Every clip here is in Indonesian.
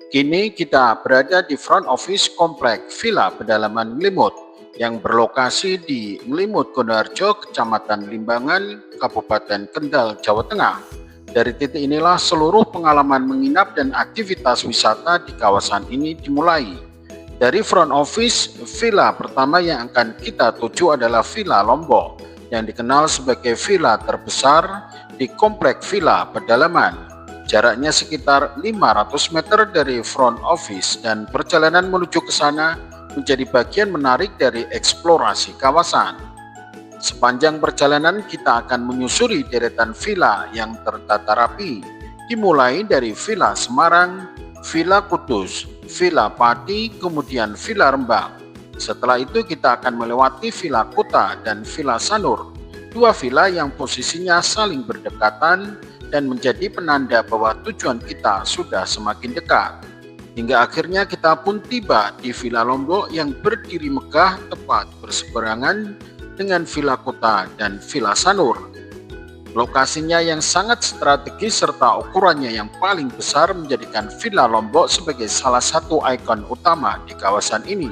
Kini kita berada di front office komplek Villa Pedalaman Ngelimut yang berlokasi di Ngelimut, Gondoharjo, Kecamatan Limbangan, Kabupaten Kendal, Jawa Tengah. Dari titik inilah seluruh pengalaman menginap dan aktivitas wisata di kawasan ini dimulai. Dari front office, villa pertama yang akan kita tuju adalah Villa Lombok, yang dikenal sebagai villa terbesar di komplek Villa Pedalaman. Jaraknya sekitar 500 meter dari front office dan perjalanan menuju ke sana menjadi bagian menarik dari eksplorasi kawasan. Sepanjang perjalanan kita akan menyusuri deretan villa yang tertata rapi, dimulai dari Villa Semarang, Villa Kudus, Villa Pati, kemudian Villa Rembang. Setelah itu kita akan melewati Villa Kota dan Villa Sanur, dua villa yang posisinya saling berdekatan dan menjadi penanda bahwa tujuan kita sudah semakin dekat. Hingga akhirnya kita pun tiba di Villa Lombok yang berdiri megah tepat berseberangan dengan Villa Kota dan Villa Sanur. Lokasinya yang sangat strategis serta ukurannya yang paling besar menjadikan Villa Lombok sebagai salah satu ikon utama di kawasan ini.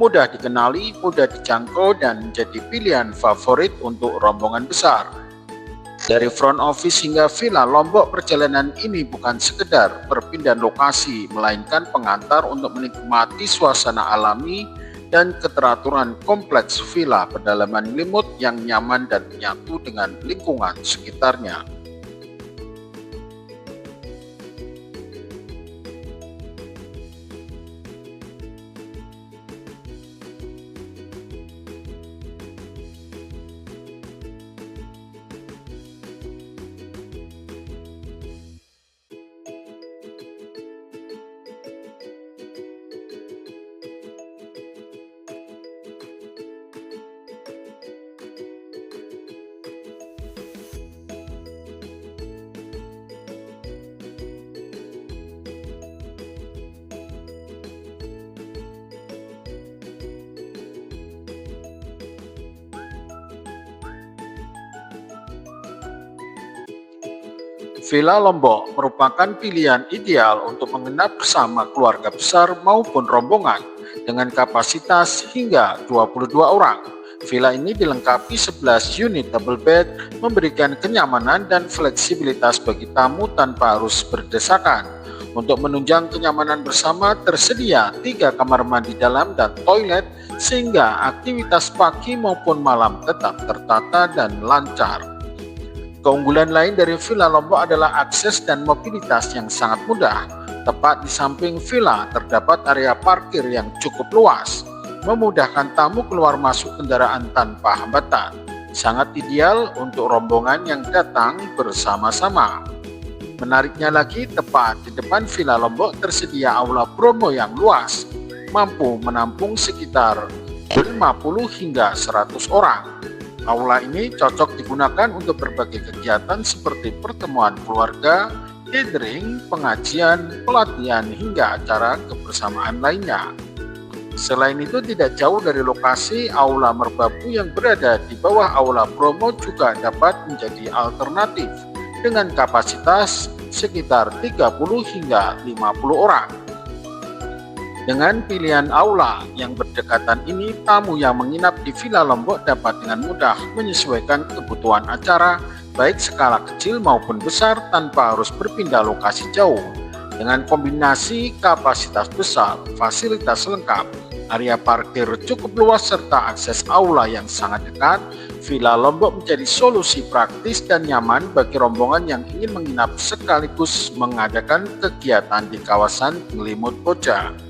Mudah dikenali, mudah dijangkau, dan menjadi pilihan favorit untuk rombongan besar. Dari front office hingga Villa Lombok, perjalanan ini bukan sekedar perpindahan lokasi, melainkan pengantar untuk menikmati suasana alami dan keteraturan kompleks Villa Pedalaman Ngelimut yang nyaman dan menyatu dengan lingkungan sekitarnya. Villa Lombok merupakan pilihan ideal untuk menginap bersama keluarga besar maupun rombongan dengan kapasitas hingga 22 orang. Villa ini dilengkapi 11 unit double bed, memberikan kenyamanan dan fleksibilitas bagi tamu tanpa harus berdesakan. Untuk menunjang kenyamanan bersama, tersedia 3 kamar mandi dalam dan toilet sehingga aktivitas pagi maupun malam tetap tertata dan lancar. Keunggulan lain dari Villa Lombok adalah akses dan mobilitas yang sangat mudah. Tepat di samping villa terdapat area parkir yang cukup luas, memudahkan tamu keluar masuk kendaraan tanpa hambatan. Sangat ideal untuk rombongan yang datang bersama-sama. Menariknya lagi, tepat di depan Villa Lombok tersedia aula promo yang luas, mampu menampung sekitar 50 hingga 100 orang. Aula ini cocok digunakan untuk berbagai kegiatan seperti pertemuan keluarga, gathering, pengajian, pelatihan, hingga acara kebersamaan lainnya. Selain itu, tidak jauh dari lokasi Aula Merbabu yang berada di bawah Aula Bromo juga dapat menjadi alternatif dengan kapasitas sekitar 30 hingga 50 orang. Dengan pilihan aula yang berdekatan ini, tamu yang menginap di Villa Lombok dapat dengan mudah menyesuaikan kebutuhan acara, baik skala kecil maupun besar tanpa harus berpindah lokasi jauh. Dengan kombinasi kapasitas besar, fasilitas lengkap, area parkir cukup luas, serta akses aula yang sangat dekat, Villa Lombok menjadi solusi praktis dan nyaman bagi rombongan yang ingin menginap sekaligus mengadakan kegiatan di kawasan Ngelimut Koja.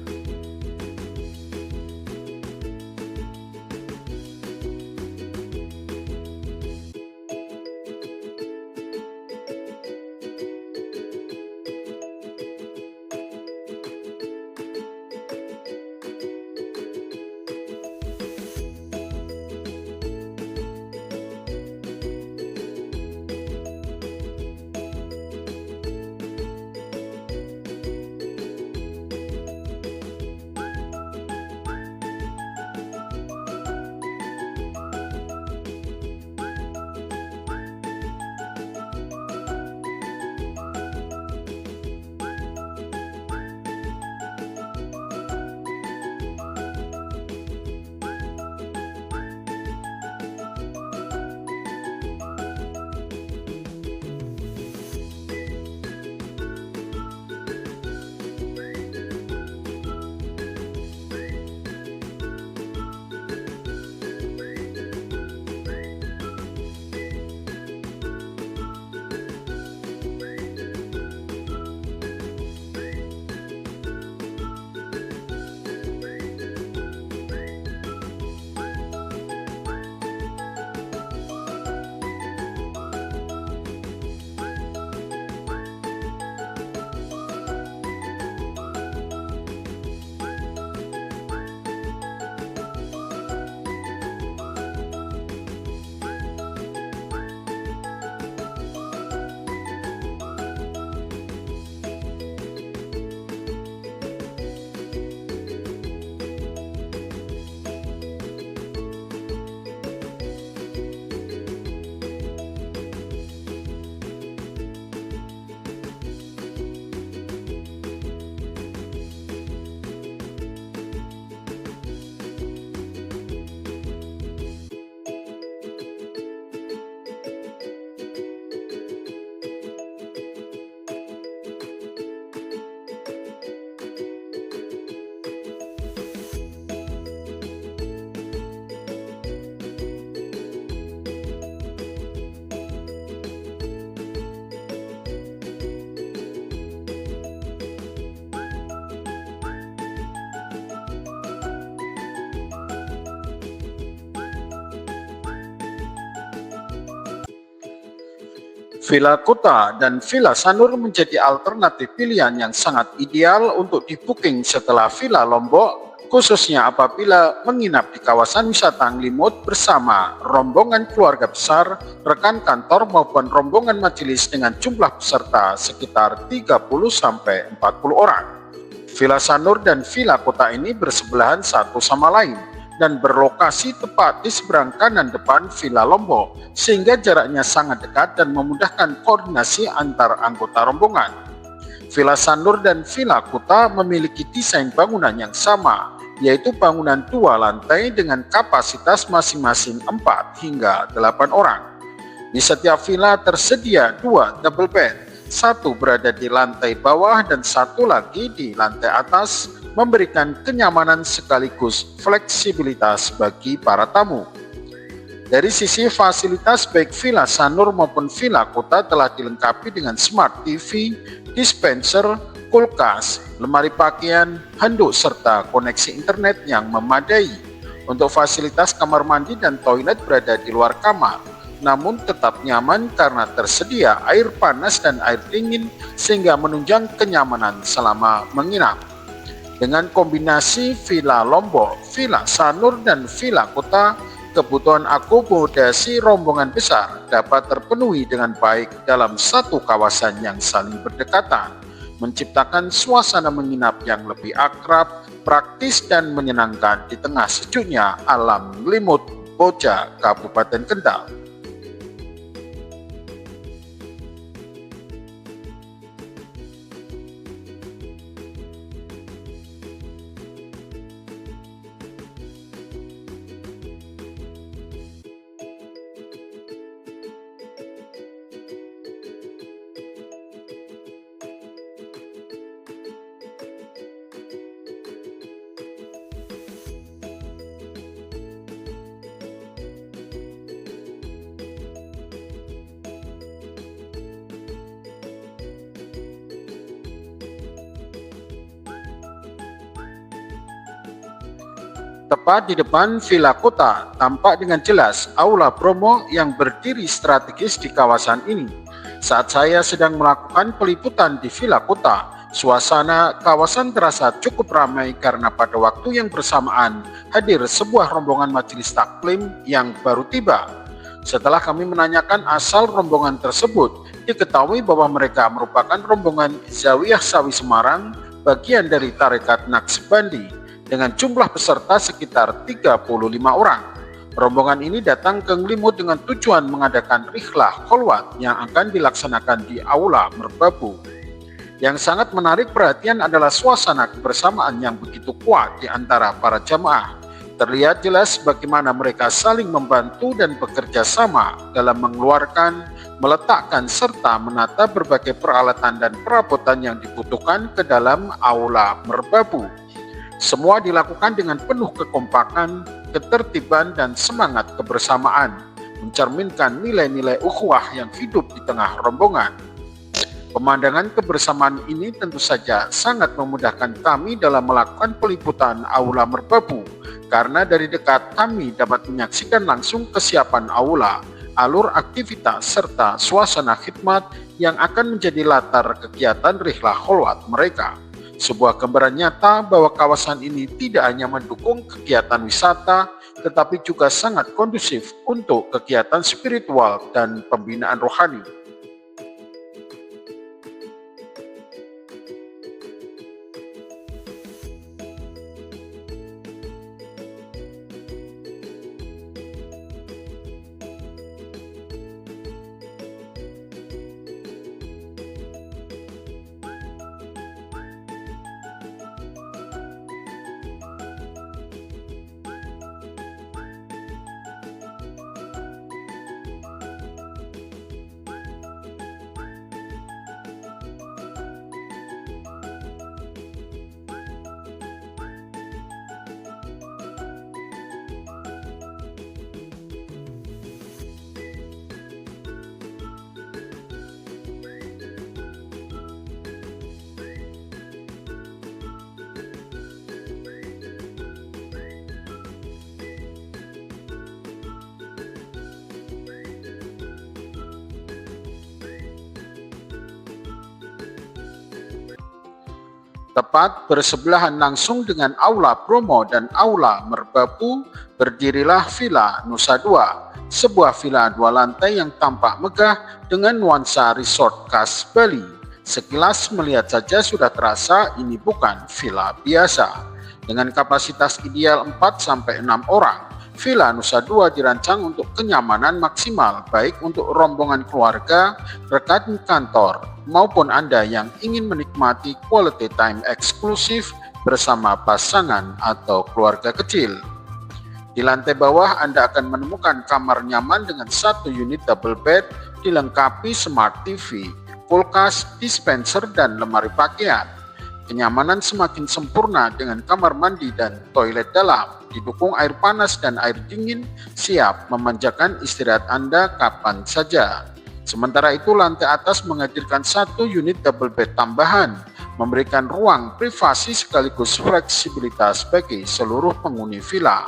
Villa Kuta dan Villa Sanur menjadi alternatif pilihan yang sangat ideal untuk di-booking setelah Villa Lombok, khususnya apabila menginap di kawasan wisata Ngelimut bersama rombongan keluarga besar, rekan kantor maupun rombongan majelis dengan jumlah peserta sekitar 30-40 orang. Villa Sanur dan Villa Kuta ini bersebelahan satu sama lain dan berlokasi tepat di seberang kanan depan Villa Lombok, sehingga jaraknya sangat dekat dan memudahkan koordinasi antar anggota rombongan. Villa Sanur dan Villa Kuta memiliki desain bangunan yang sama, yaitu bangunan 2 lantai dengan kapasitas masing-masing 4 hingga 8 orang. Di setiap villa tersedia 2 double bed, satu berada di lantai bawah dan satu lagi di lantai atas, memberikan kenyamanan sekaligus fleksibilitas bagi para tamu. Dari sisi fasilitas baik Villa Sanur maupun Villa Kuta telah dilengkapi dengan smart TV, dispenser, kulkas, lemari pakaian, handuk serta koneksi internet yang memadai. Untuk fasilitas kamar mandi dan toilet berada di luar kamar, namun tetap nyaman karena tersedia air panas dan air dingin sehingga menunjang kenyamanan selama menginap. Dengan kombinasi Villa Lombok, Villa Sanur, dan Villa Kuta, kebutuhan akomodasi rombongan besar dapat terpenuhi dengan baik dalam satu kawasan yang saling berdekatan, menciptakan suasana menginap yang lebih akrab, praktis, dan menyenangkan di tengah sejuknya alam Ngelimut, Boja, Kabupaten Kendal. Tepat di depan Villa Kuta, tampak dengan jelas aula promo yang berdiri strategis di kawasan ini. Saat saya sedang melakukan peliputan di Villa Kuta, suasana kawasan terasa cukup ramai karena pada waktu yang bersamaan hadir sebuah rombongan majelis taklim yang baru tiba. Setelah kami menanyakan asal rombongan tersebut, diketahui bahwa mereka merupakan rombongan Zawiyah Sawi Semarang, bagian dari Tarekat Naqsbandi, dengan jumlah peserta sekitar 35 orang. Rombongan ini datang ke Ngelimut dengan tujuan mengadakan rihlah kholwat yang akan dilaksanakan di Aula Merbabu. Yang sangat menarik perhatian adalah suasana kebersamaan yang begitu kuat di antara para jamaah. Terlihat jelas bagaimana mereka saling membantu dan bekerja sama dalam mengeluarkan, meletakkan, serta menata berbagai peralatan dan perabotan yang dibutuhkan ke dalam Aula Merbabu. Semua dilakukan dengan penuh kekompakan, ketertiban, dan semangat kebersamaan, mencerminkan nilai-nilai ukhuwah yang hidup di tengah rombongan. Pemandangan kebersamaan ini tentu saja sangat memudahkan kami dalam melakukan peliputan Aula Merbabu, karena dari dekat kami dapat menyaksikan langsung kesiapan aula, alur aktivitas, serta suasana khidmat yang akan menjadi latar kegiatan rihlah kholwat mereka. Sebuah gambaran nyata bahwa kawasan ini tidak hanya mendukung kegiatan wisata, tetapi juga sangat kondusif untuk kegiatan spiritual dan pembinaan rohani. Tepat bersebelahan langsung dengan Aula Bromo dan Aula Merbabu, berdirilah Villa Nusa Dua, sebuah villa 2 lantai yang tampak megah dengan nuansa resort khas Bali. Sekilas melihat saja sudah terasa ini bukan villa biasa. Dengan kapasitas ideal 4-6 orang, Villa Nusa Dua dirancang untuk kenyamanan maksimal baik untuk rombongan keluarga, rekan kantor, maupun Anda yang ingin menikmati quality time eksklusif bersama pasangan atau keluarga kecil. Di lantai bawah Anda akan menemukan kamar nyaman dengan 1 unit double bed dilengkapi smart TV, kulkas, dispenser, dan lemari pakaian. Kenyamanan semakin sempurna dengan kamar mandi dan toilet dalam, didukung air panas dan air dingin, siap memanjakan istirahat Anda kapan saja. Sementara itu lantai atas menghadirkan 1 unit double bed tambahan, memberikan ruang privasi sekaligus fleksibilitas bagi seluruh penghuni villa.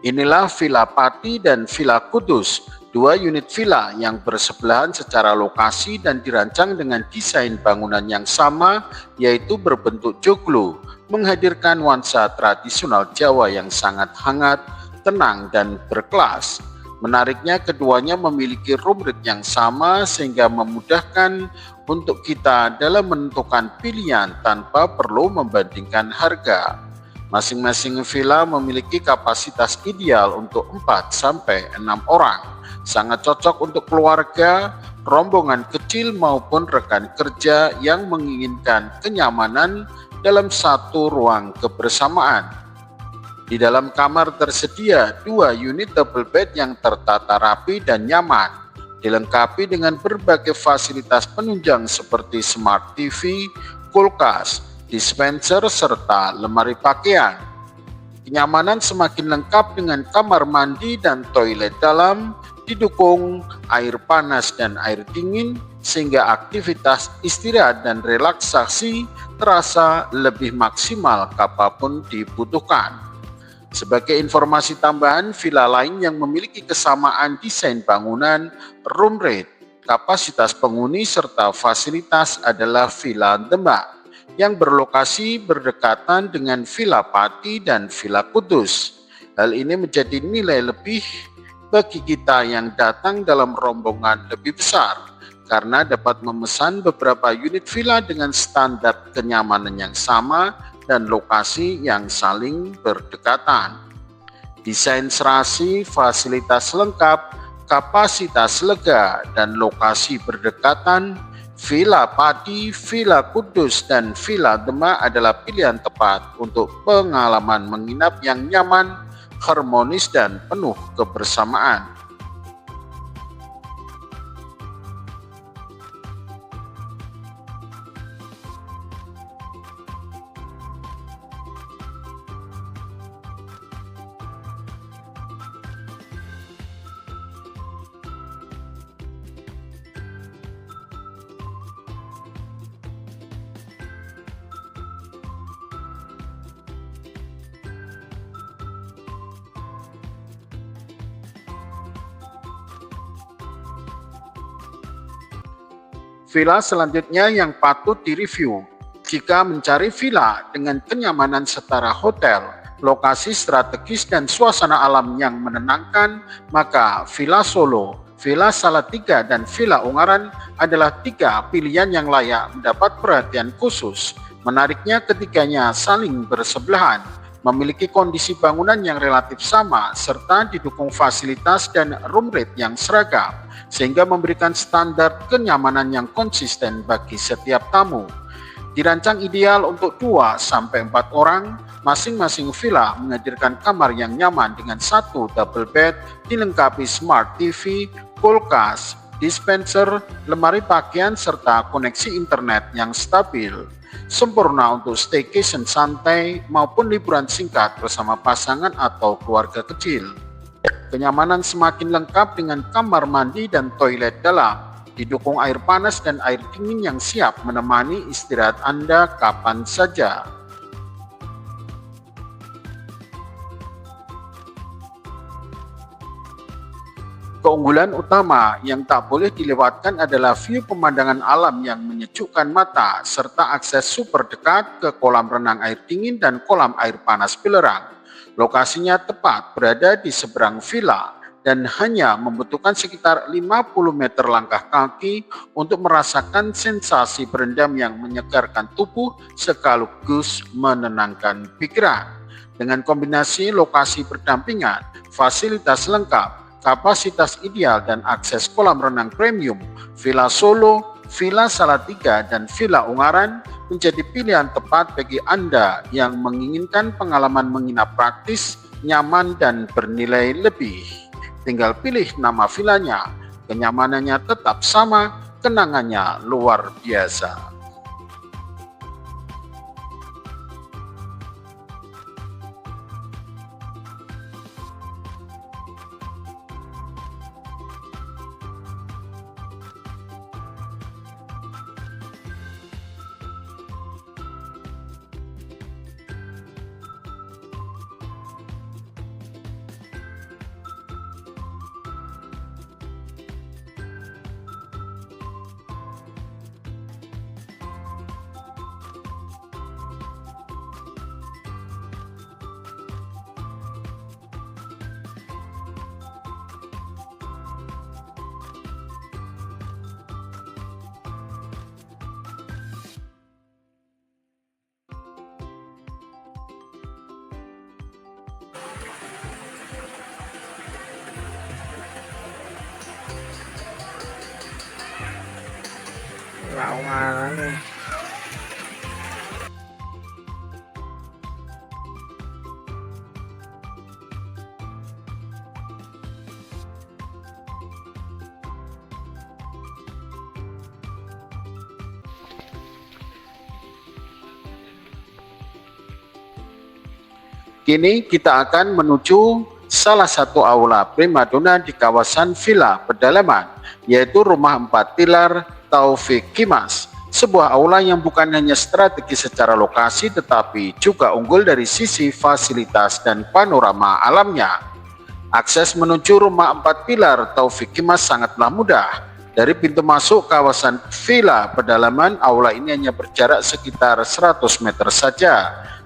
Inilah Villa Pati dan Villa Kudus, 2 unit villa yang bersebelahan secara lokasi dan dirancang dengan desain bangunan yang sama, yaitu berbentuk joglo, menghadirkan nuansa tradisional Jawa yang sangat hangat, tenang, dan berkelas. Menariknya keduanya memiliki room rate yang sama sehingga memudahkan untuk kita dalam menentukan pilihan tanpa perlu membandingkan harga. Masing-masing villa memiliki kapasitas ideal untuk 4-6 orang. Sangat cocok untuk keluarga, rombongan kecil maupun rekan kerja yang menginginkan kenyamanan dalam satu ruang kebersamaan. Di dalam kamar tersedia 2 unit double bed yang tertata rapi dan nyaman, dilengkapi dengan berbagai fasilitas penunjang seperti smart TV, kulkas, dispenser, serta lemari pakaian. Kenyamanan semakin lengkap dengan kamar mandi dan toilet dalam, didukung air panas dan air dingin sehingga aktivitas istirahat dan relaksasi terasa lebih maksimal kapanpun dibutuhkan. Sebagai informasi tambahan, villa lain yang memiliki kesamaan desain bangunan, room rate, kapasitas penghuni serta fasilitas adalah Villa Demak yang berlokasi berdekatan dengan Villa Pati dan Villa Kudus. Hal ini menjadi nilai lebih bagi kita yang datang dalam rombongan lebih besar karena dapat memesan beberapa unit villa dengan standar kenyamanan yang sama dan lokasi yang saling berdekatan. Desain serasi, fasilitas lengkap, kapasitas lega, dan lokasi berdekatan, Villa Pati, Villa Kudus, dan Villa Demak adalah pilihan tepat untuk pengalaman menginap yang nyaman, harmonis, dan penuh kebersamaan. Villa selanjutnya yang patut direview. Jika mencari villa dengan kenyamanan setara hotel, lokasi strategis dan suasana alam yang menenangkan, maka Villa Solo, Villa Salatiga, dan Villa Ungaran adalah 3 pilihan yang layak mendapat perhatian khusus. Menariknya ketiganya saling bersebelahan, memiliki kondisi bangunan yang relatif sama, serta didukung fasilitas dan room rate yang seragam, sehingga memberikan standar kenyamanan yang konsisten bagi setiap tamu. Dirancang ideal untuk 2-4 orang, masing-masing villa menghadirkan kamar yang nyaman dengan 1 double bed, dilengkapi smart TV, kulkas, dispenser, lemari pakaian, serta koneksi internet yang stabil. Sempurna untuk staycation santai maupun liburan singkat bersama pasangan atau keluarga kecil. Kenyamanan semakin lengkap dengan kamar mandi dan toilet dalam, didukung air panas dan air dingin yang siap menemani istirahat Anda kapan saja. Keunggulan utama yang tak boleh dilewatkan adalah view pemandangan alam yang menyejukkan mata, serta akses super dekat ke kolam renang air dingin dan kolam air panas Pilerang. Lokasinya tepat berada di seberang villa dan hanya membutuhkan sekitar 50 meter langkah kaki untuk merasakan sensasi berendam yang menyegarkan tubuh sekaligus menenangkan pikiran. Dengan kombinasi lokasi berdampingan, fasilitas lengkap, kapasitas ideal dan akses kolam renang premium, Villa Solo, Villa Salatiga, dan Villa Ungaran menjadi pilihan tepat bagi Anda yang menginginkan pengalaman menginap praktis, nyaman, dan bernilai lebih. Tinggal pilih nama villanya, kenyamanannya tetap sama, kenangannya luar biasa. Lão mà nó Kini kita akan menuju salah satu aula primadona di kawasan Villa Pedalaman, yaitu Rumah 4 Pilar Taufik Kimas. Sebuah aula yang bukan hanya strategis secara lokasi tetapi juga unggul dari sisi fasilitas dan panorama alamnya. Akses menuju Rumah 4 Pilar Taufik Kimas sangatlah mudah. Dari pintu masuk kawasan Villa Pedalaman, aula ini hanya berjarak sekitar 100 meter saja.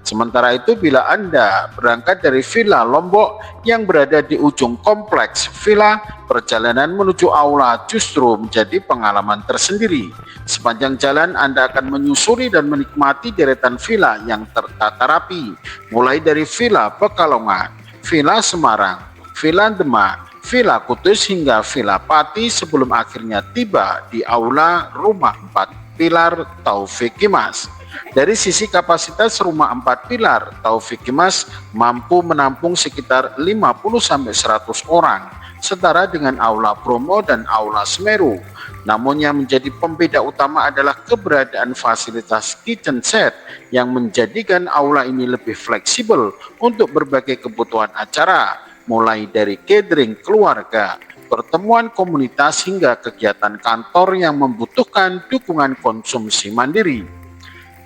Sementara itu, bila Anda berangkat dari Villa Lombok yang berada di ujung kompleks villa, perjalanan menuju aula justru menjadi pengalaman tersendiri. Sepanjang jalan Anda akan menyusuri dan menikmati deretan villa yang tertata rapi, mulai dari Villa Pekalongan, Villa Semarang, Villa Demak, Villa Kutus hingga Villa Pati sebelum akhirnya tiba di aula Rumah 4 Pilar Taufik Kimas. Dari sisi kapasitas Rumah 4 Pilar Taufik Kimas mampu menampung sekitar 50-100 orang, setara dengan Aula Bromo dan Aula Semeru. Namun yang menjadi pembeda utama adalah keberadaan fasilitas kitchen set yang menjadikan aula ini lebih fleksibel untuk berbagai kebutuhan acara, mulai dari catering keluarga, pertemuan komunitas hingga kegiatan kantor yang membutuhkan dukungan konsumsi mandiri.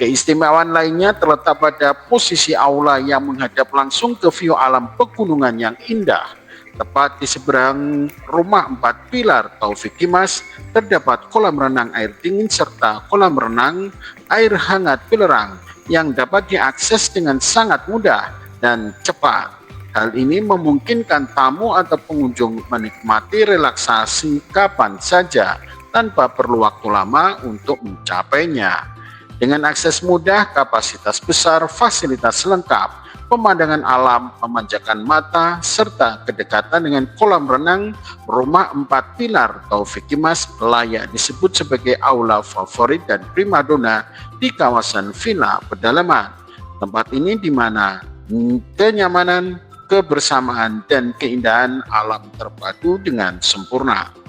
Keistimewaan lainnya terletak pada posisi aula yang menghadap langsung ke view alam pegunungan yang indah. Tepat di seberang Rumah 4 Pilar Taufik Kimas terdapat kolam renang air dingin serta kolam renang air hangat Pilerang yang dapat diakses dengan sangat mudah dan cepat. Hal ini memungkinkan tamu atau pengunjung menikmati relaksasi kapan saja tanpa perlu waktu lama untuk mencapainya. Dengan akses mudah, kapasitas besar, fasilitas lengkap, pemandangan alam memanjakan mata, serta kedekatan dengan kolam renang, Rumah 4 Pilar Taufik Kimas layak disebut sebagai aula favorit dan primadona di kawasan Villa Pedalaman. Tempat ini di mana kenyamanan, kebersamaan, dan keindahan alam terpadu dengan sempurna.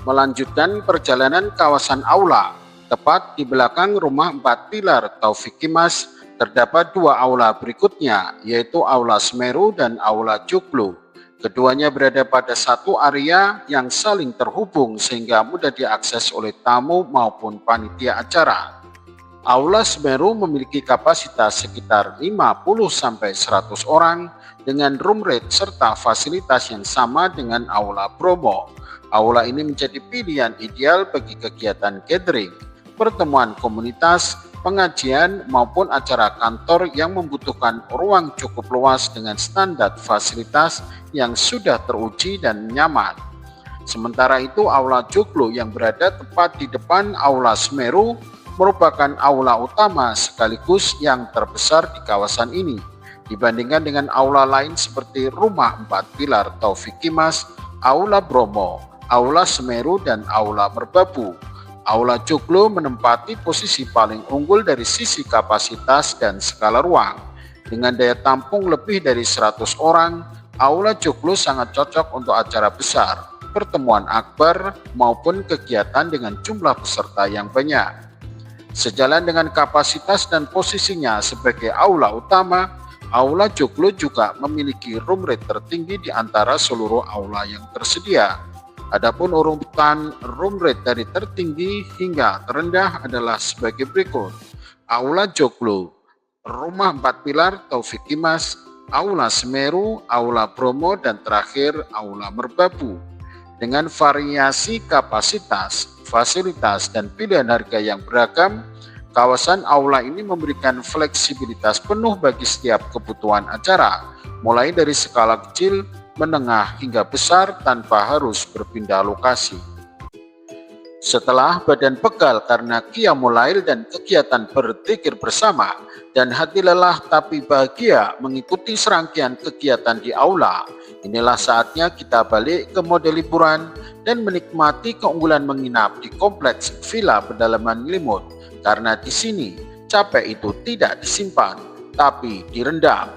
melanjutkan perjalanan kawasan aula. Tepat di belakang rumah 4 pilar Taufik Kimas terdapat 2 aula berikutnya, yaitu Aula Semeru dan Aula Joglo. Keduanya berada pada satu area yang saling terhubung sehingga mudah diakses oleh tamu maupun panitia acara. Aula Semeru memiliki kapasitas sekitar 50-100 orang dengan room rate serta fasilitas yang sama dengan Aula Bromo. Aula ini menjadi pilihan ideal bagi kegiatan gathering, pertemuan komunitas, pengajian maupun acara kantor yang membutuhkan ruang cukup luas dengan standar fasilitas yang sudah teruji dan nyaman. Sementara itu Aula Joglo yang berada tepat di depan Aula Semeru merupakan aula utama sekaligus yang terbesar di kawasan ini dibandingkan dengan aula lain seperti Rumah 4 Pilar Taufik Kimas, Aula Bromo, Aula Semeru dan Aula Merbabu. Aula Joglo menempati posisi paling unggul dari sisi kapasitas dan skala ruang. Dengan daya tampung lebih dari 100 orang, Aula Joglo sangat cocok untuk acara besar, pertemuan akbar maupun kegiatan dengan jumlah peserta yang banyak. Sejalan dengan kapasitas dan posisinya sebagai aula utama, Aula Joglo juga memiliki room rate tertinggi di antara seluruh aula yang tersedia. Adapun urutan room rate dari tertinggi hingga terendah adalah sebagai berikut: Aula Joglo, Rumah 4 Pilar Taufik Kimas, Aula Semeru, Aula Bromo, dan terakhir Aula Merbabu. Dengan variasi kapasitas, fasilitas, dan pilihan harga yang beragam, kawasan aula ini memberikan fleksibilitas penuh bagi setiap kebutuhan acara, mulai dari skala kecil, menengah, hingga besar tanpa harus berpindah lokasi. Setelah badan pegal karena qiyamul lail dan kegiatan berzikir bersama, dan hati lelah tapi bahagia mengikuti serangkaian kegiatan di aula, inilah saatnya kita balik ke mode liburan dan menikmati keunggulan menginap di kompleks Villa Pedalaman Ngelimut, karena di sini capek itu tidak disimpan tapi direndam.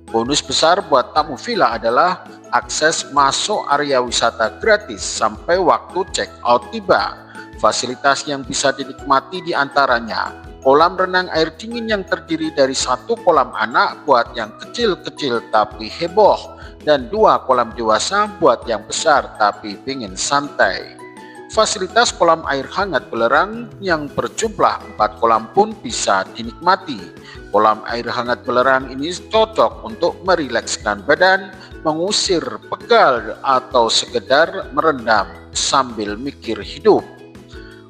Bonus besar buat tamu villa adalah akses masuk area wisata gratis sampai waktu check out tiba. Fasilitas yang bisa dinikmati diantaranya kolam renang air dingin yang terdiri dari 1 kolam anak buat yang kecil-kecil tapi heboh, dan 2 kolam dewasa buat yang besar tapi pingin santai. Fasilitas kolam air hangat belerang yang berjumlah 4 kolam pun bisa dinikmati. Kolam air hangat belerang ini cocok untuk merilekskan badan, mengusir pegal, atau sekedar merendam sambil mikir hidup.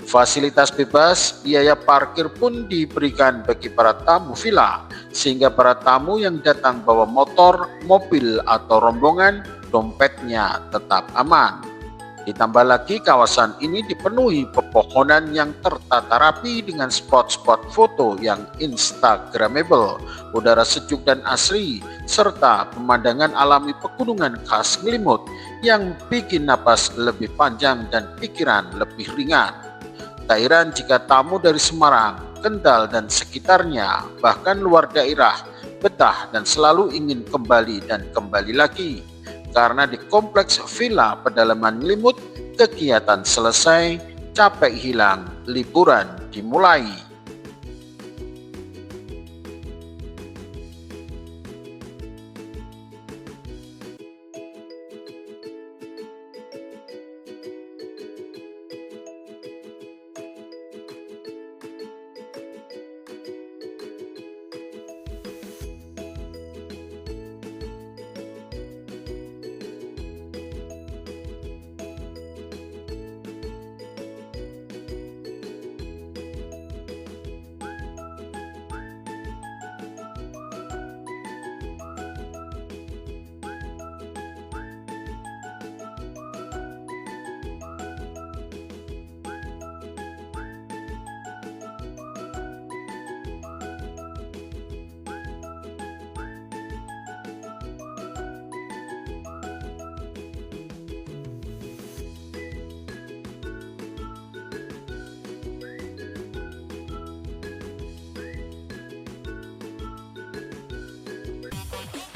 Fasilitas bebas, biaya parkir pun diberikan bagi para tamu villa, sehingga para tamu yang datang bawa motor, mobil, atau rombongan, dompetnya tetap aman. Ditambah lagi kawasan ini dipenuhi pepohonan yang tertata rapi dengan spot-spot foto yang instagramable, udara sejuk dan asri, serta pemandangan alami pegunungan khas Ngelimut yang bikin napas lebih panjang dan pikiran lebih ringan. Tak heran jika tamu dari Semarang, Kendal, dan sekitarnya, bahkan luar daerah, betah dan selalu ingin kembali dan kembali lagi. Karena di kompleks Villa Pedalaman Ngelimut, kegiatan selesai, capek hilang, liburan dimulai.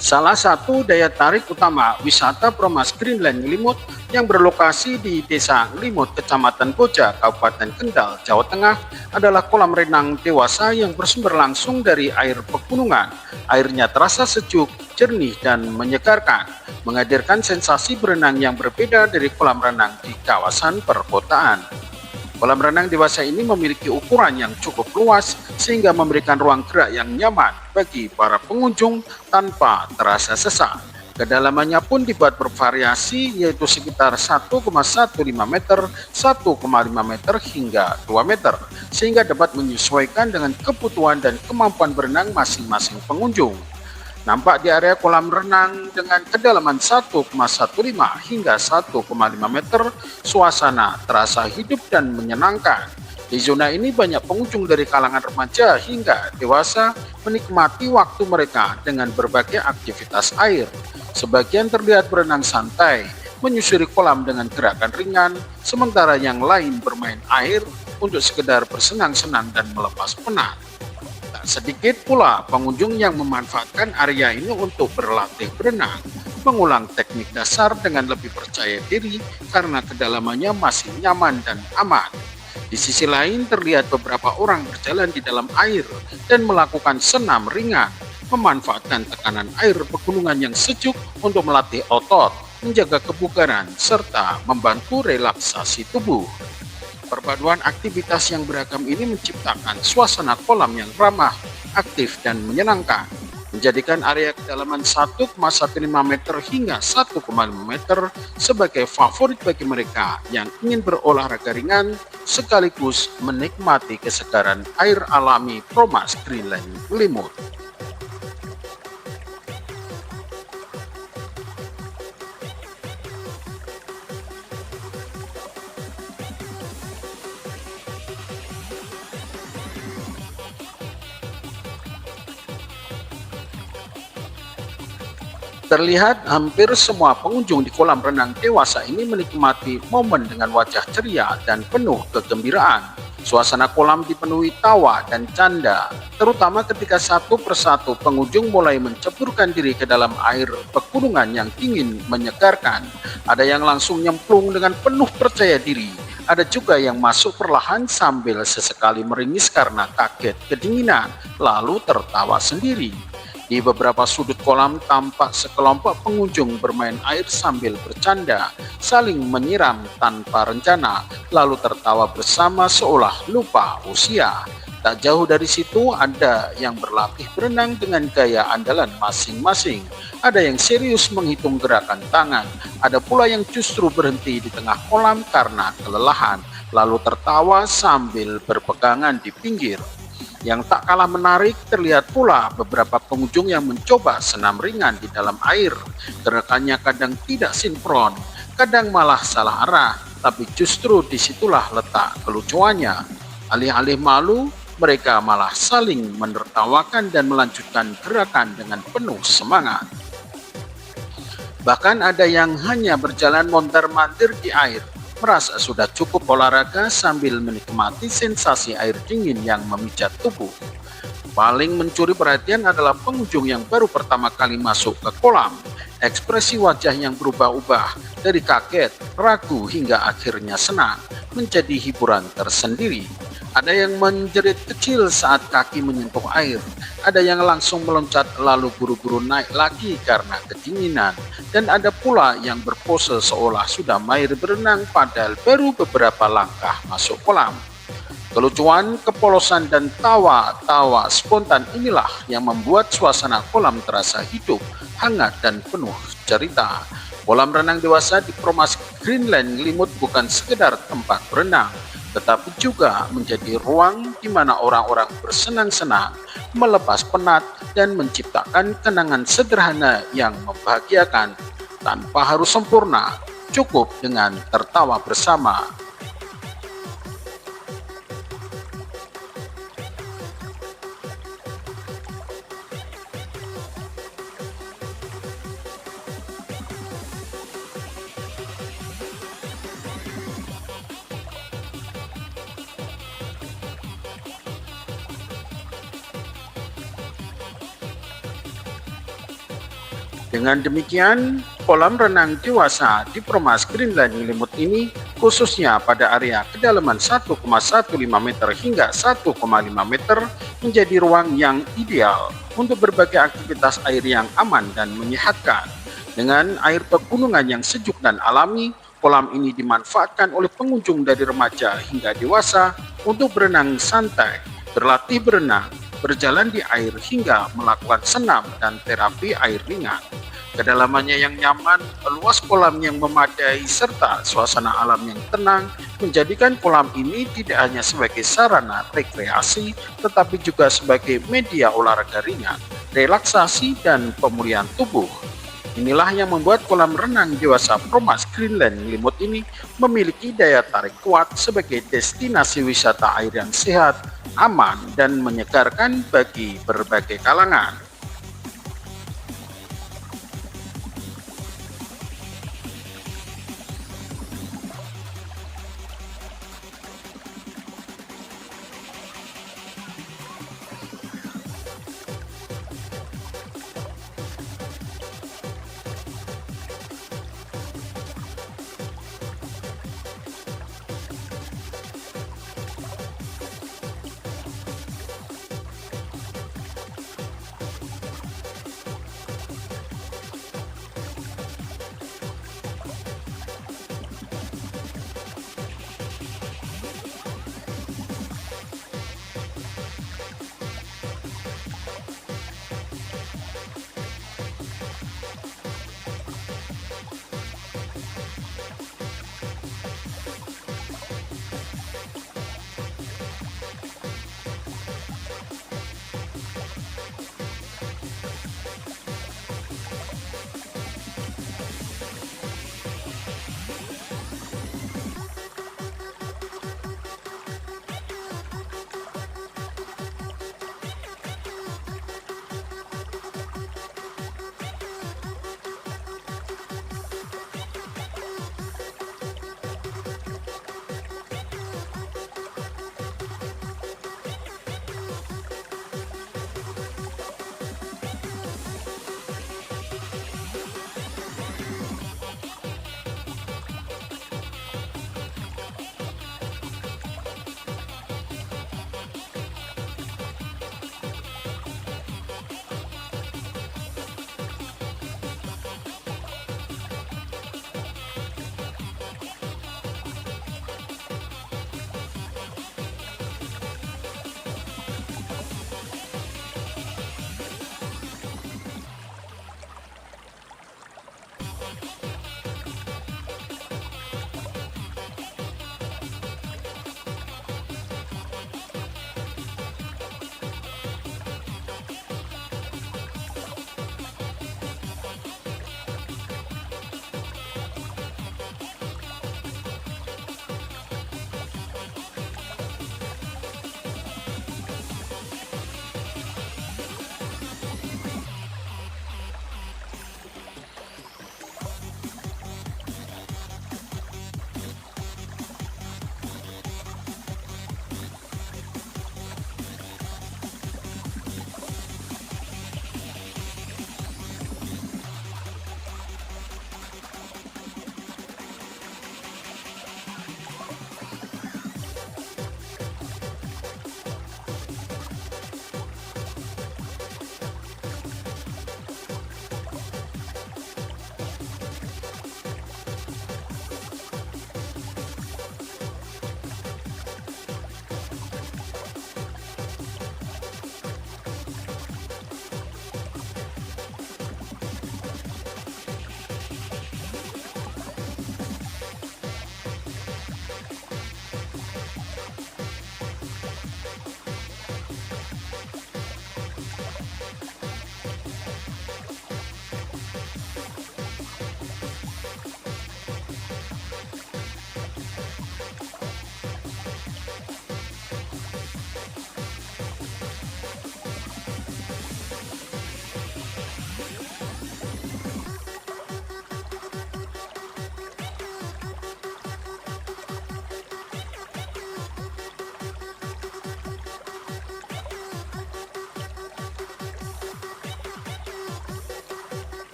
Salah satu daya tarik utama wisata Promas Greenland Ngelimut yang berlokasi di Desa Limut, Kecamatan Boja, Kabupaten Kendal, Jawa Tengah, adalah kolam renang dewasa yang bersumber langsung dari air pegunungan. Airnya terasa sejuk, jernih, dan menyegarkan, menghadirkan sensasi berenang yang berbeda dari kolam renang di kawasan perkotaan. Kolam renang dewasa ini memiliki ukuran yang cukup luas sehingga memberikan ruang gerak yang nyaman bagi para pengunjung tanpa terasa sesak. Kedalamannya pun dibuat bervariasi, yaitu sekitar 1,15 meter, 1,5 meter hingga 2 meter, sehingga dapat menyesuaikan dengan kebutuhan dan kemampuan berenang masing-masing pengunjung. Nampak di area kolam renang dengan kedalaman 1,15 hingga 1,5 meter, suasana terasa hidup dan menyenangkan. Di zona ini banyak pengunjung dari kalangan remaja hingga dewasa menikmati waktu mereka dengan berbagai aktivitas air. Sebagian terlihat berenang santai, menyusuri kolam dengan gerakan ringan, sementara yang lain bermain air untuk sekedar bersenang-senang dan melepas penat. Tak sedikit pula pengunjung yang memanfaatkan area ini untuk berlatih berenang, mengulang teknik dasar dengan lebih percaya diri karena kedalamannya masih nyaman dan aman. Di sisi lain terlihat beberapa orang berjalan di dalam air dan melakukan senam ringan, memanfaatkan tekanan air pegunungan yang sejuk untuk melatih otot, menjaga kebugaran, serta membantu relaksasi tubuh. Perpaduan aktivitas yang beragam ini menciptakan suasana kolam yang ramah, aktif, dan menyenangkan, menjadikan area kedalaman 1,15 meter hingga 1,5 meter sebagai favorit bagi mereka yang ingin berolahraga ringan sekaligus menikmati kesegaran air alami Promas Greenland Limut. Terlihat hampir semua pengunjung di kolam renang dewasa ini menikmati momen dengan wajah ceria dan penuh kegembiraan. Suasana kolam dipenuhi tawa dan canda, terutama ketika satu persatu pengunjung mulai menceburkan diri ke dalam air pegunungan yang dingin menyegarkan. Ada yang langsung nyemplung dengan penuh percaya diri. Ada juga yang masuk perlahan sambil sesekali meringis karena kaget kedinginan, lalu tertawa sendiri. Di beberapa sudut kolam tampak sekelompok pengunjung bermain air sambil bercanda, saling menyiram tanpa rencana, lalu tertawa bersama seolah lupa usia. Tak jauh dari situ ada yang berlatih berenang dengan gaya andalan masing-masing. Ada yang serius menghitung gerakan tangan, ada pula yang justru berhenti di tengah kolam karena kelelahan, lalu tertawa sambil berpegangan di pinggir. Yang tak kalah menarik terlihat pula beberapa pengunjung yang mencoba senam ringan di dalam air. Gerakannya kadang tidak sinkron, kadang malah salah arah, tapi justru disitulah letak kelucuannya. Alih-alih malu, mereka malah saling menertawakan dan melanjutkan gerakan dengan penuh semangat. Bahkan ada yang hanya berjalan mondar-mandir di air, merasa sudah cukup olahraga sambil menikmati sensasi air dingin yang memijat tubuh. Paling mencuri perhatian adalah pengunjung yang baru pertama kali masuk ke kolam. Ekspresi wajah yang berubah-ubah dari kaget, ragu, hingga akhirnya senang menjadi hiburan tersendiri. Ada yang menjerit kecil saat kaki menyentuh air, ada yang langsung meloncat lalu buru-buru naik lagi karena kedinginan, dan ada pula yang berpose seolah sudah mahir berenang padahal baru beberapa langkah masuk kolam. Kelucuan, kepolosan, dan tawa-tawa spontan inilah yang membuat suasana kolam terasa hidup, hangat, dan penuh cerita. Kolam renang dewasa di Promas Greenland Limut bukan sekedar tempat berenang, tetapi juga menjadi ruang di mana orang-orang bersenang-senang, melepas penat, dan menciptakan kenangan sederhana yang membahagiakan. Tanpa harus sempurna, cukup dengan tertawa bersama. Dengan demikian, kolam renang dewasa di Permas Greenland Limut ini khususnya pada area kedalaman 1,15 meter hingga 1,5 meter menjadi ruang yang ideal untuk berbagai aktivitas air yang aman dan menyehatkan. Dengan air pegunungan yang sejuk dan alami, kolam ini dimanfaatkan oleh pengunjung dari remaja hingga dewasa untuk berenang santai, berlatih berenang, berjalan di air hingga melakukan senam dan terapi air ringan. Kedalamannya yang nyaman, luas kolam yang memadai, serta suasana alam yang tenang menjadikan kolam ini tidak hanya sebagai sarana rekreasi, tetapi juga sebagai media olahraga ringan, relaksasi, dan pemulihan tubuh. Inilah yang membuat kolam renang dewasa Permas Greenland Limut ini memiliki daya tarik kuat sebagai destinasi wisata air yang sehat, aman, dan menyegarkan bagi berbagai kalangan.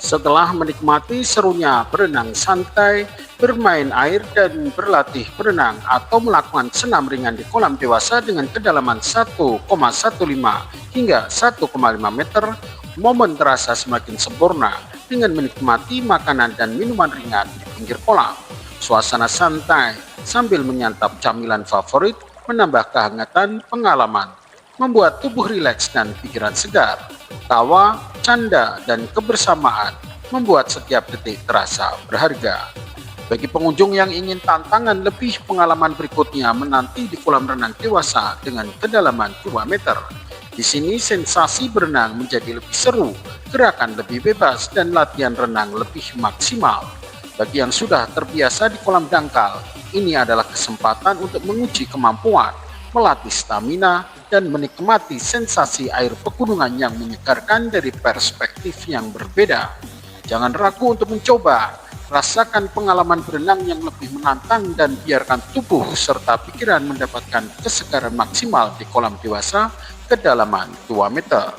Setelah menikmati serunya berenang santai, bermain air dan berlatih berenang atau melakukan senam ringan di kolam dewasa dengan kedalaman 1,15 hingga 1,5 meter, momen terasa semakin sempurna dengan menikmati makanan dan minuman ringan di pinggir kolam. Suasana santai sambil menyantap camilan favorit menambah kehangatan pengalaman, membuat tubuh rileks dan pikiran segar. Tawa, canda, dan kebersamaan membuat setiap detik terasa berharga. Bagi pengunjung yang ingin tantangan lebih, pengalaman berikutnya menanti di kolam renang dewasa dengan kedalaman 2 meter. Di sini sensasi berenang menjadi lebih seru, gerakan lebih bebas, dan latihan renang lebih maksimal. Bagi yang sudah terbiasa di kolam dangkal, ini adalah kesempatan untuk menguji kemampuan, melatih stamina, dan menikmati sensasi air pegunungan yang menyegarkan dari perspektif yang berbeda. Jangan ragu untuk mencoba, rasakan pengalaman berenang yang lebih menantang dan biarkan tubuh serta pikiran mendapatkan kesegaran maksimal di kolam dewasa kedalaman 2 meter.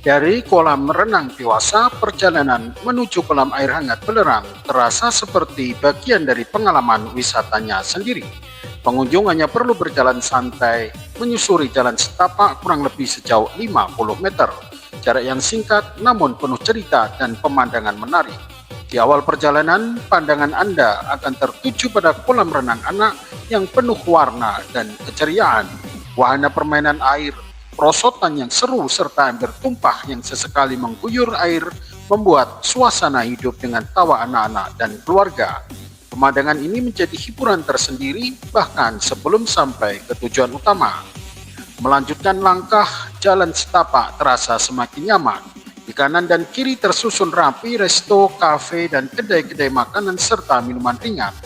Dari kolam renang dewasa, perjalanan menuju kolam air hangat Belerang terasa seperti bagian dari pengalaman wisatanya sendiri. Pengunjung hanya perlu berjalan santai, menyusuri jalan setapak kurang lebih sejauh 50 meter. Jarak yang singkat namun penuh cerita dan pemandangan menarik. Di awal perjalanan, pandangan Anda akan tertuju pada kolam renang anak yang penuh warna dan keceriaan. Wahana permainan air, perosotan yang seru, serta ember tumpah yang sesekali mengguyur air membuat suasana hidup dengan tawa anak-anak dan keluarga. Pemandangan ini menjadi hiburan tersendiri bahkan sebelum sampai ke tujuan utama. Melanjutkan langkah, jalan setapak terasa semakin nyaman. Di kanan dan kiri tersusun rapi resto, kafe, dan kedai-kedai makanan serta minuman ringan.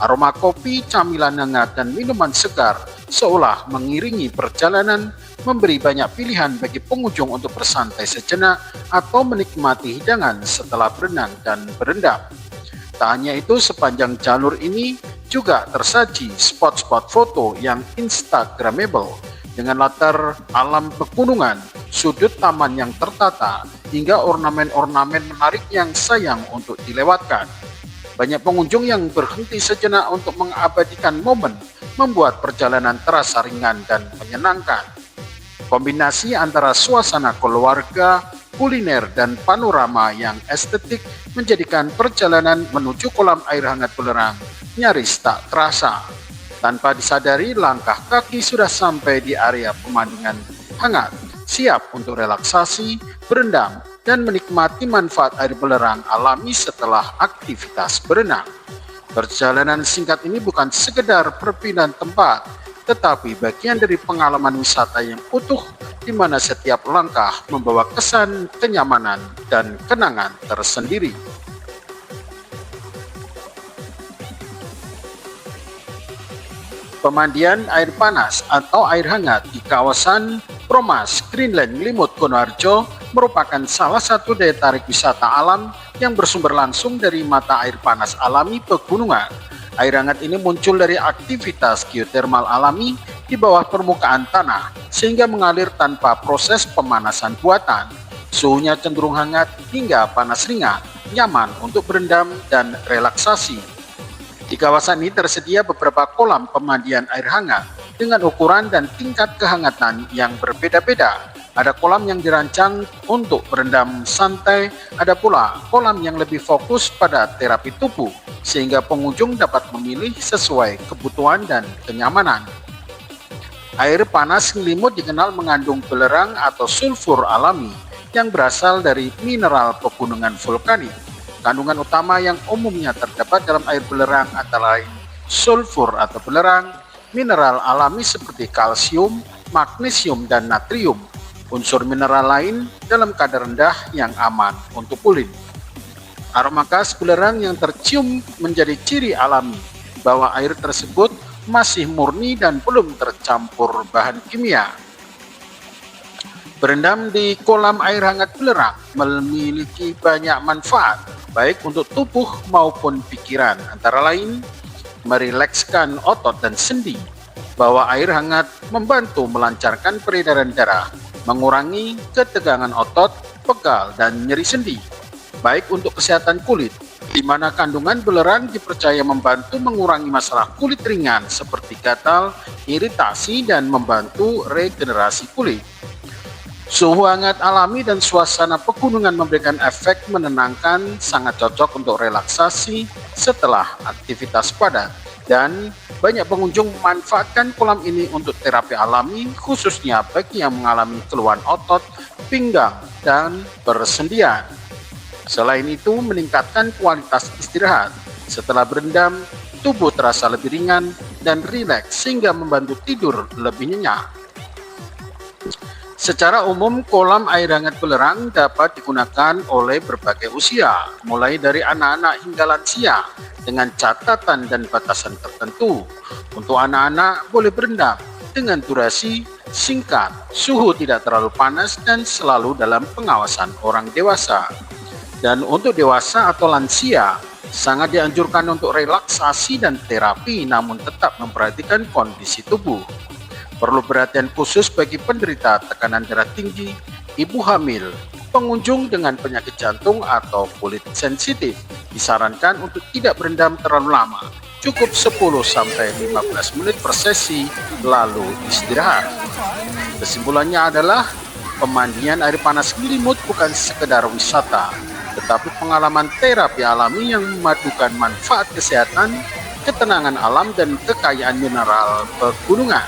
Aroma kopi, camilan hangat, dan minuman segar seolah mengiringi perjalanan, memberi banyak pilihan bagi pengunjung untuk bersantai sejenak atau menikmati hidangan setelah berenang dan berendam. Tak hanya itu, sepanjang jalur ini juga tersaji spot-spot foto yang instagramable dengan latar alam pegunungan, sudut taman yang tertata, hingga ornamen-ornamen menarik yang sayang untuk dilewatkan. Banyak pengunjung yang berhenti sejenak untuk mengabadikan momen, membuat perjalanan terasa ringan dan menyenangkan. Kombinasi antara suasana keluarga, kuliner, dan panorama yang estetik menjadikan perjalanan menuju kolam air hangat Belerang nyaris tak terasa. Tanpa disadari, langkah kaki sudah sampai di area pemandangan hangat, siap untuk relaksasi, berendam, dan menikmati manfaat air belerang alami setelah aktivitas berenang. Perjalanan singkat ini bukan sekedar perpindahan tempat, tetapi bagian dari pengalaman wisata yang utuh di mana setiap langkah membawa kesan kenyamanan dan kenangan tersendiri. Pemandian air panas atau air hangat di kawasan Promas, Greenland, Limut, Konoharjo merupakan salah satu daya tarik wisata alam yang bersumber langsung dari mata air panas alami pegunungan. Air hangat ini muncul dari aktivitas geotermal alami di bawah permukaan tanah sehingga mengalir tanpa proses pemanasan buatan. Suhunya cenderung hangat hingga panas ringan, nyaman untuk berendam dan relaksasi. Di kawasan ini tersedia beberapa kolam pemandian air hangat dengan ukuran dan tingkat kehangatan yang berbeda-beda. Ada kolam yang dirancang untuk berendam santai, ada pula kolam yang lebih fokus pada terapi tubuh, sehingga pengunjung dapat memilih sesuai kebutuhan dan kenyamanan. Air panas Limut dikenal mengandung belerang atau sulfur alami yang berasal dari mineral pegunungan vulkanik. Kandungan utama yang umumnya terdapat dalam air belerang antara lain sulfur atau belerang, mineral alami seperti kalsium, magnesium, dan natrium. Unsur mineral lain dalam kadar rendah yang aman untuk kulit. Aroma khas belerang yang tercium menjadi ciri alami bahwa air tersebut masih murni dan belum tercampur bahan kimia. Berendam di kolam air hangat belerang memiliki banyak manfaat, baik untuk tubuh maupun pikiran, antara lain merilekskan otot dan sendi, bahwa air hangat membantu melancarkan peredaran darah, mengurangi ketegangan otot, pegal, dan nyeri sendi, baik untuk kesehatan kulit, di mana kandungan belerang dipercaya membantu mengurangi masalah kulit ringan seperti gatal, iritasi, dan membantu regenerasi kulit. Suhu hangat alami dan suasana pegunungan memberikan efek menenangkan, sangat cocok untuk relaksasi setelah aktivitas padat. Dan banyak pengunjung memanfaatkan kolam ini untuk terapi alami, khususnya bagi yang mengalami keluhan otot, pinggang, dan persendian. Selain itu, meningkatkan kualitas istirahat. Setelah berendam, tubuh terasa lebih ringan dan rileks sehingga membantu tidur lebih nyenyak. Secara umum, kolam air hangat belerang dapat digunakan oleh berbagai usia, mulai dari anak-anak hingga lansia, dengan catatan dan batasan tertentu. Untuk anak-anak boleh berendam dengan durasi singkat, suhu tidak terlalu panas, dan selalu dalam pengawasan orang dewasa. Dan untuk dewasa atau lansia, sangat dianjurkan untuk relaksasi dan terapi, namun tetap memperhatikan kondisi tubuh. Perlu perhatian khusus bagi penderita tekanan darah tinggi, ibu hamil, pengunjung dengan penyakit jantung atau kulit sensitif. Disarankan untuk tidak berendam terlalu lama, cukup 10-15 menit per sesi, lalu istirahat. Kesimpulannya adalah, pemandian air panas Ngelimut bukan sekedar wisata, tetapi pengalaman terapi alami yang memadukan manfaat kesehatan, ketenangan alam, dan kekayaan mineral pegunungan.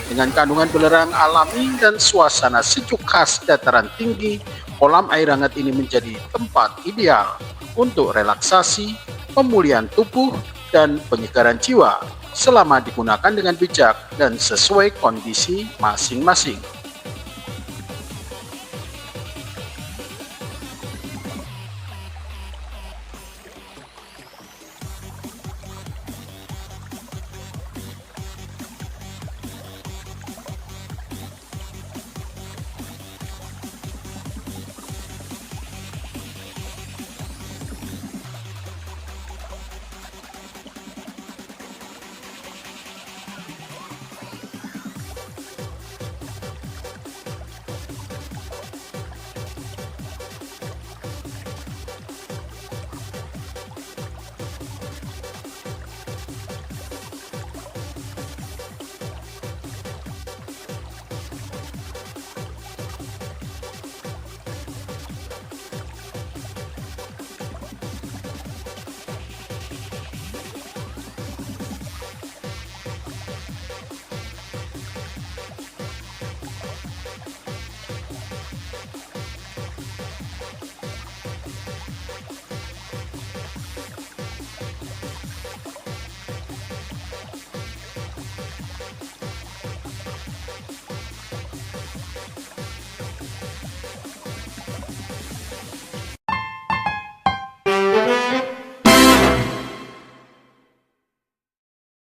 Dengan kandungan belerang alami dan suasana sejuk khas dataran tinggi, kolam air hangat ini menjadi tempat ideal untuk relaksasi, pemulihan tubuh, dan penyegaran jiwa selama digunakan dengan bijak dan sesuai kondisi masing-masing.